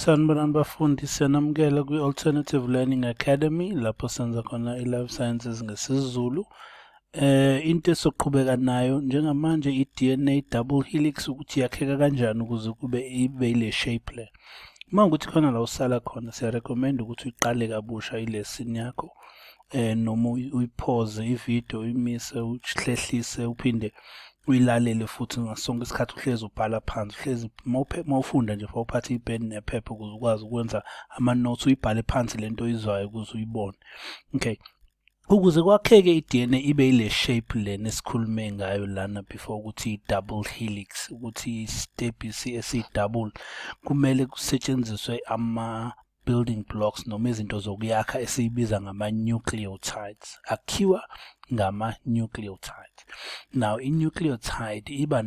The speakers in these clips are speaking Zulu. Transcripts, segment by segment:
Sanibonani bafundi, siyanamukela kwi-Alternative Learning Academy lapho senza khona i-Life Sciences ngesiZulu. Into esoqhubeka nayo njengamanje i-DNA double helix ukuthi yakheka kanjani ukuze ibe ile shape le. Uma ukuthi khona la usala khona siyarecommend ukuthi uyiqale kabusha i-lesson yakho. Noma uyipause ivideo uyimise uhlehlise uphinde uyilalele futhi ngasonke isikhathi uhlezi ubhala phansi uhlezi mawufunda nje uphathe ipen nephepha ukuze ukwazi ukwenza ama notes uyibhale phansi lento oyizwayo ukuze uyibone. Okay, ukuze kwakheke i-DNA ibe ile shape le nesikhulume ngayo lana before ukuthi i-double helix ukuthi i-step esi-double kumele kusetshenziswe ama building blocks noma izinto zokuyakha esiyibiza ngama-nucleotides, akhiwa ngama-nucleotides. Now i-nucleotide iba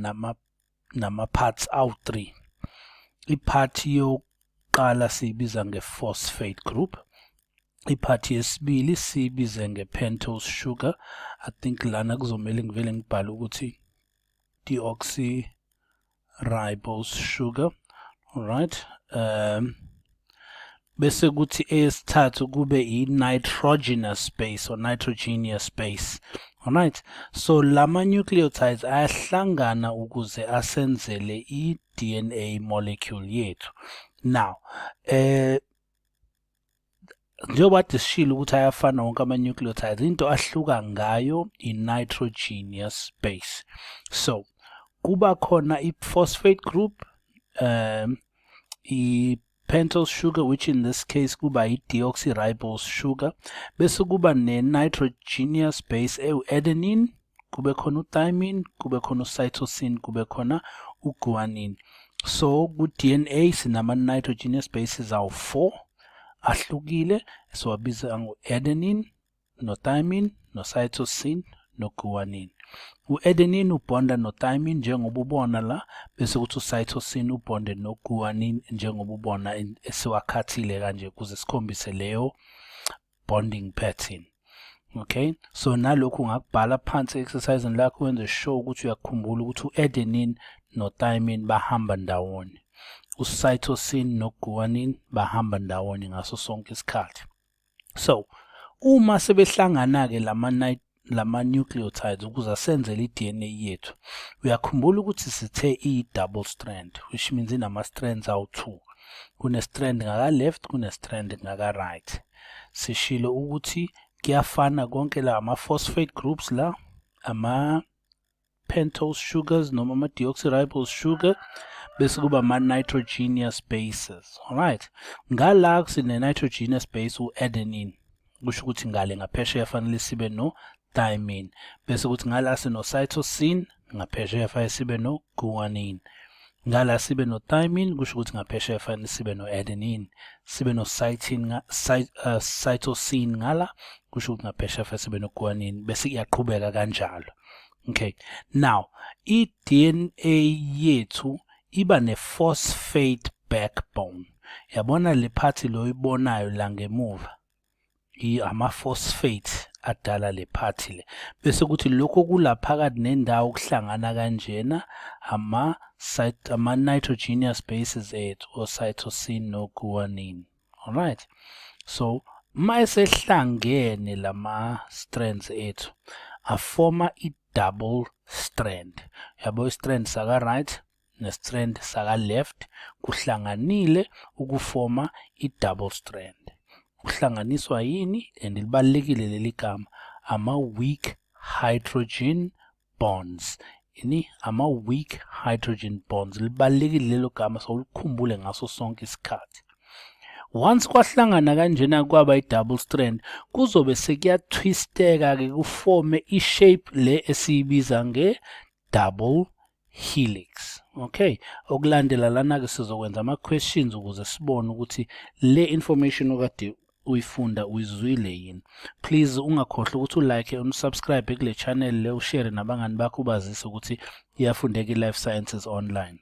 nama-parts awu-3. Ipart yokuqala siyibiza nge-phosphate group, ipart yesibili siyibize nge-pentose sugar. I think lana kuzomele ngivele ngibhale ukuthi deoxyribose sugar. Alright, bese kuthi eyesithathu kube i-nitrogenous base or nitrogeneous base. Alright, so lama nucleotides ayahlangana ukuze asenzele i-DNA molecule yethu. Now njengoba disishilo ukuthi ayafana wonke ama-nucleotides, into ahluka ngayo i-nitrogeneous base. So kuba khona i-phosphate group, pentose sugar, which in this case kuba i-deoxyribose sugar, bese kuba ne-nitrogeneous base adenine, kube khona u-thymine, kube khona u-cytosine, kube khona u-guanine. So ku-DNA sinama-nitrogeneous bases awu-4 ahlukile, siwabiza ngu-adenine, no-thymine, no-cytosine, no-guanine. U-adenine ubonda no-thymine njengoba ubona la, bese kuthi u-cytosine ubonde no-guanine njengoba ubona esiwakhathile kanje ukuze sikhombise leyo bonding pattern. Okay, so nalokhu ungakubhala phansi exercise lakho wenze sure ukuthi uyakhumbula ukuthi u-adenine no-thymine bahamba ndawonye, u-cytosine no-guanine bahamba ndawonye ngaso sonke isikhathi. So uma sebehlangana-ke lama-nucleotides ukuze asenzele i-DNA yethu, uyakhumbula ukuthi sithe i-double strand, which means inama-strands awu-2. Kune-strand ngaka-left, kune-strand ngaka-right. Sishilo ukuthi kuyafana konke la ama-phosphate groups la, ama-pentose sugars noma ama-deoxyribose sugar, bese kuba ama-nitrogeneous bases. Alright, ngala sine-nitrogeneous base u-adenine, kusho ukuthi ngale ngaphesheya fanele sibe no-thymine, bese kuthi ngala sino-cytosine, ngaphesheya fanele sibe no-guanine, ngala sibe no-thymine, kusho ukuthi ngaphesheya fanele sibe no-adenine, sibe no-cytosine ngala, kusho ukuthi ngaphesheya fanele sibe no-guanine, bese iyaqhubeka kanjalo. Okay, now i-DNA yethu iba ne-phosphate backbone. Yabona le phathi lo ibonayo la ngemuva, ama-phosphate adala le phathi le, bese kuthi lokho kula phakathi nendawo kuhlangana kanjena ama-nitrogeneous bases ethu o-cytosine no-guanine. Alright, so ma esehlangene lama-strands ethu afoma i-double strand. Yabo i-strand saka-right ne-strand saka-left kuhlanganile ukufoma i-double strand. Kuhlanganiswa yini? And libalulekile leli gama, ama-weak hydrogen bonds. Ama-weak hydrogen bonds, libalulekile lelo gama, so ulikhumbule ngaso sonke isikhathi. Once kwahlangana kanjena kwaba i-double strand, kuzobe sekuyatwisteka-ke kufome i-shape le esiyibiza nge-double helix. Okay, okulandela lana-ke sizokwenza ama-questions ukuze sibone ukuthi le information okade uyifunda uyizwile yini. Please ungakhohlwa ukuthi ulike unsubscribe kule channel le, ushare nabangani bakho ubazise ukuthi iyafundeka i-Life Sciences online.